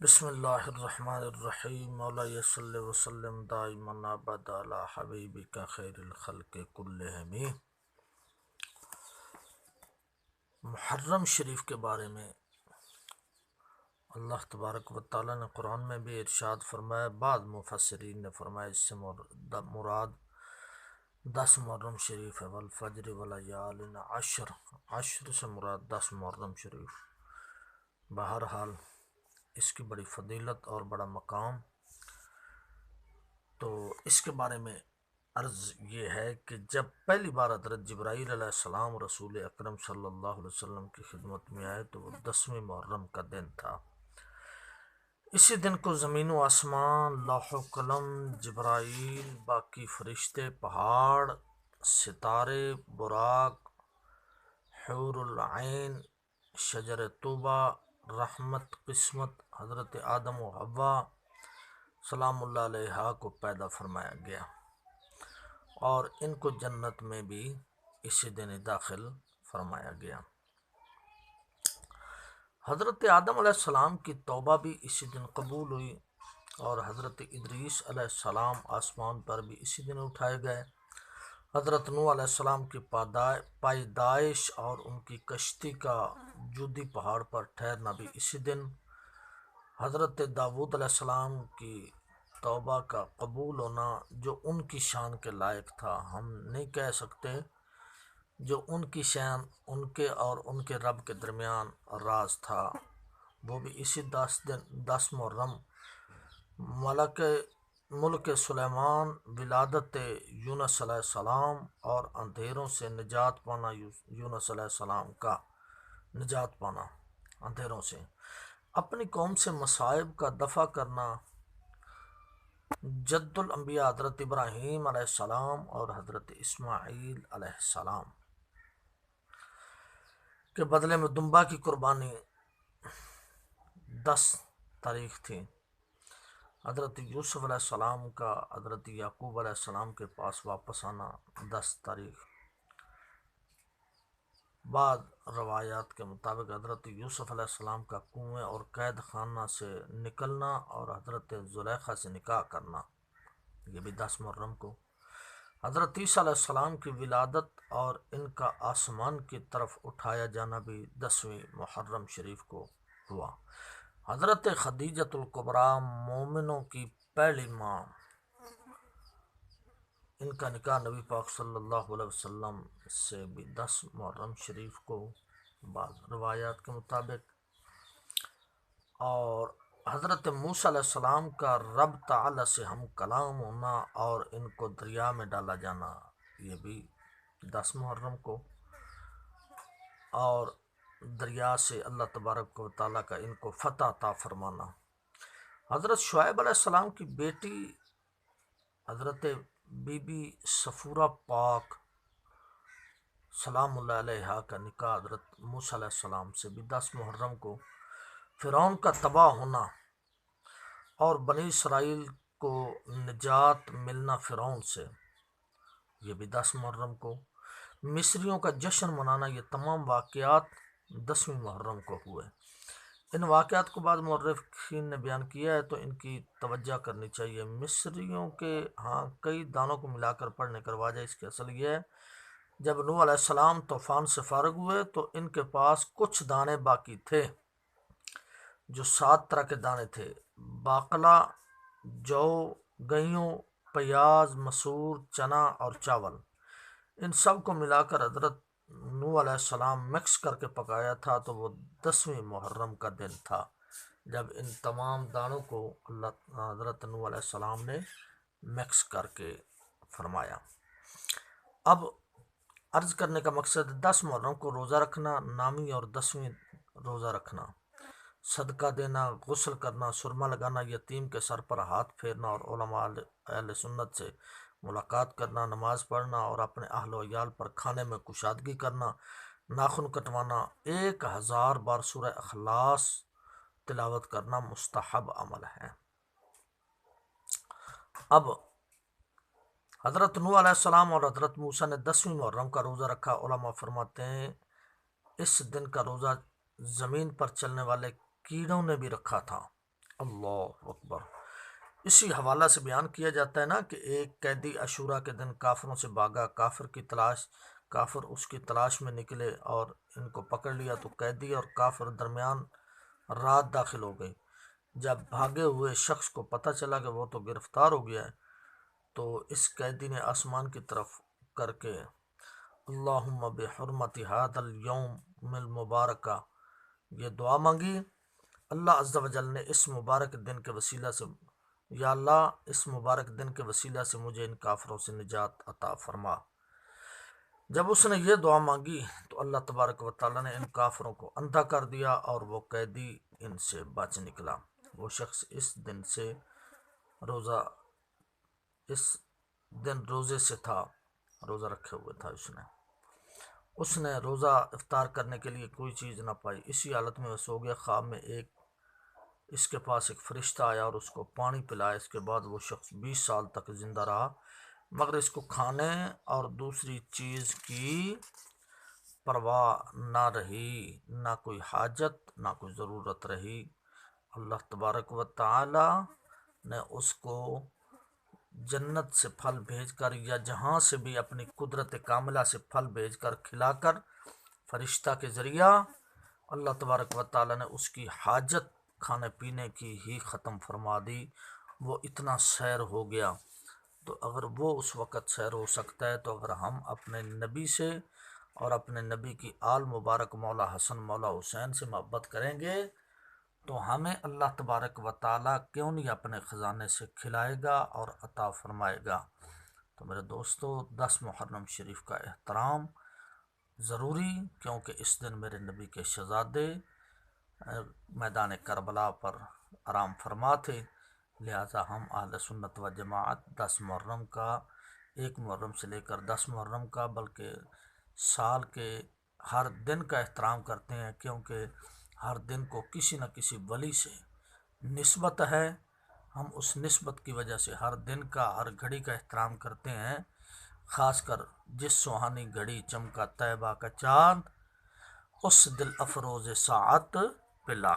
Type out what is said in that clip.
بسم اللہ الرحمن الرحیم مولا صلی وسلم دائما ابدا علی حبیبک خیر الخلق کلہم۔ محرم شریف کے بارے میں اللہ تبارک و تعالیٰ نے قرآن میں بھی ارشاد فرمایا، بعض مفسرین نے فرمایا اس سے مراد 10 محرم شریف ہے، والفجر ولیال عشر، عشر سے مراد 10 محرم شریف۔ بہرحال اس کی بڑی فضیلت اور بڑا مقام، تو اس کے بارے میں عرض یہ ہے کہ جب پہلی بار حضرت جبرائیل علیہ السلام رسول اکرم صلی اللہ علیہ وسلم کی خدمت میں آئے تو وہ 10ویں محرم کا دن تھا۔ اسی دن کو زمین و آسمان، لوح و قلم، جبرائیل، باقی فرشتے، پہاڑ، ستارے، براق، حور العین، شجر طوبہ، رحمت، قسمت، حضرت آدم و حوا سلام اللہ علیہ کو پیدا فرمایا گیا، اور ان کو جنت میں بھی اسی دن داخل فرمایا گیا۔ حضرت آدم علیہ السلام کی توبہ بھی اسی دن قبول ہوئی، اور حضرت ادریس علیہ السلام آسمان پر بھی اسی دن اٹھائے گئے۔ حضرت نوح علیہ السلام کی پیدائش اور ان کی کشتی کا جودی پہاڑ پر ٹھہرنا بھی اسی دن۔ حضرت داؤد علیہ السلام کی توبہ کا قبول ہونا جو ان کی شان کے لائق تھا، ہم نہیں کہہ سکتے، جو ان کی شان ان کے اور ان کے رب کے درمیان راز تھا، وہ بھی اسی 10 محرم۔ ملک سلیمان، ولادت یونس علیہ السلام اور اندھیروں سے نجات پانا، یونس علیہ السلام کا نجات پانا اندھیروں سے، اپنی قوم سے مصائب کا دفع کرنا، جد الانبیاء حضرت ابراہیم علیہ السلام اور حضرت اسماعیل علیہ السلام کے بدلے میں دمبا کی قربانی 10 تاریخ تھی۔ حضرت یوسف علیہ السلام کا حضرت یعقوب علیہ السلام کے پاس واپس آنا 10 تاریخ۔ بعض روایات کے مطابق حضرت یوسف علیہ السلام کا کنویں اور قید خانہ سے نکلنا اور حضرت زلیخا سے نکاح کرنا، یہ بھی 10 محرم کو۔ حضرت عیسیٰ علیہ السلام کی ولادت اور ان کا آسمان کی طرف اٹھایا جانا بھی 10ویں محرم شریف کو ہوا۔ حضرت خدیجۃ الکبریٰ مومنوں کی پہلی ماں، ان کا نکاح نبی پاک صلی اللہ علیہ وسلم سے بھی 10 محرم شریف کو بعض روایات کے مطابق۔ اور حضرت موسیٰ علیہ السلام کا رب تعالی سے ہم کلام ہونا اور ان کو دریا میں ڈالا جانا، یہ بھی 10 محرم کو، اور دریا سے اللہ تبارک و تعالیٰ کا ان کو فتح عطا فرمانا۔ حضرت شعیب علیہ السلام کی بیٹی حضرت بی بی صفورہ پاک سلام اللہ علیہ کا نکاح حضرت موسیٰ علیہ السلام سے بھی 10 محرم کو۔ فرعون کا تباہ ہونا اور بنی اسرائیل کو نجات ملنا فرعون سے، یہ بھی 10 محرم کو۔ مصریوں کا جشن منانا، یہ تمام واقعات 10ویں محرم کو ہوئے۔ ان واقعات کو بعض مورخین نے بیان کیا ہے تو ان کی توجہ کرنی چاہیے۔ مصریوں کے ہاں کئی دانوں کو ملا کر پڑھنے کا رواج ہے۔ اس کی اصل یہ ہے، جب نوح علیہ السلام طوفان سے فارغ ہوئے تو ان کے پاس کچھ دانے باقی تھے، جو 7 طرح کے دانے تھے: باقلا، جو، گیہوں، پیاز، مسور، چنا اور چاول۔ ان سب کو ملا کر حضرت نوح علیہ السلام مکس کر کے پکایا تھا، تو وہ 10ویں محرم کا دن تھا جب ان تمام دانوں کو حضرت نوح علیہ السلام نے مکس کر کے فرمایا۔ اب عرض کرنے کا مقصد 10 محرم کو روزہ رکھنا، نامی اور 10ویں روزہ رکھنا، صدقہ دینا، غسل کرنا، سرما لگانا، یتیم کے سر پر ہاتھ پھیرنا اور علماء اہل سنت سے ملاقات کرنا، نماز پڑھنا اور اپنے اہل و عیال پر کھانے میں کشادگی کرنا، ناخن کٹوانا، 1000 بار سورہ اخلاص تلاوت کرنا مستحب عمل ہے۔ اب حضرت نوح علیہ السلام اور حضرت موسیٰ نے 10ویں محرم کا روزہ رکھا۔ علماء فرماتے ہیں اس دن کا روزہ زمین پر چلنے والے کیڑوں نے بھی رکھا تھا، اللہ اکبر۔ اسی حوالہ سے بیان کیا جاتا ہے نا کہ ایک قیدی عاشورہ کے دن کافروں سے بھاگا، کافر اس کی تلاش میں نکلے اور ان کو پکڑ لیا تو قیدی اور کافر درمیان رات داخل ہو گئی۔ جب بھاگے ہوئے شخص کو پتہ چلا کہ وہ تو گرفتار ہو گیا ہے تو اس قیدی نے آسمان کی طرف کر کے اللہم بحرمت ھذا اليوم المبارکہ یہ دعا مانگی، اللہ عز و جل نے اس مبارک دن کے وسیلہ سے، یا اللہ اس مبارک دن کے وسیلہ سے مجھے ان کافروں سے نجات عطا فرما۔ جب اس نے یہ دعا مانگی تو اللہ تبارک و تعالیٰ نے ان کافروں کو اندھا کر دیا اور وہ قیدی ان سے بچ نکلا۔ وہ شخص اس دن روزے سے تھا، روزہ رکھے ہوئے تھا اس نے روزہ افطار کرنے کے لیے کوئی چیز نہ پائی، اسی حالت میں وہ سو گیا۔ خواب میں اس کے پاس ایک فرشتہ آیا اور اس کو پانی پلایا۔ اس کے بعد وہ شخص 20 سال تک زندہ رہا، مگر اس کو کھانے اور دوسری چیز کی پرواہ نہ رہی، نہ کوئی حاجت نہ کوئی ضرورت رہی۔ اللہ تبارک و تعالی نے اس کو جنت سے پھل بھیج کر یا جہاں سے بھی اپنی قدرت کاملہ سے پھل بھیج کر کھلا کر فرشتہ کے ذریعہ اللہ تبارک و تعالی نے اس کی حاجت کھانے پینے کی ہی ختم فرما دی۔ وہ اتنا سیر ہو گیا، تو اگر وہ اس وقت سیر ہو سکتا ہے تو اگر ہم اپنے نبی سے اور اپنے نبی کی آل مبارک مولا حسن مولا حسین سے محبت کریں گے تو ہمیں اللہ تبارک و تعالیٰ کیوں نہیں اپنے خزانے سے کھلائے گا اور عطا فرمائے گا۔ تو میرے دوستو، 10 محرم شریف کا احترام ضروری، کیونکہ اس دن میرے نبی کے شہزادے میدان کربلا پر آرام فرما تھے، لہٰذا ہم اہل سنت و جماعت 10 محرم کا، 1 محرم سے لے کر 10 محرم کا، بلکہ سال کے ہر دن کا احترام کرتے ہیں، کیونکہ ہر دن کو کسی نہ کسی ولی سے نسبت ہے۔ ہم اس نسبت کی وجہ سے ہر دن کا، ہر گھڑی کا احترام کرتے ہیں، خاص کر جس سہانی گھڑی چمکا طیبہ کا چاند، اس دل افروز ساعت پہ لا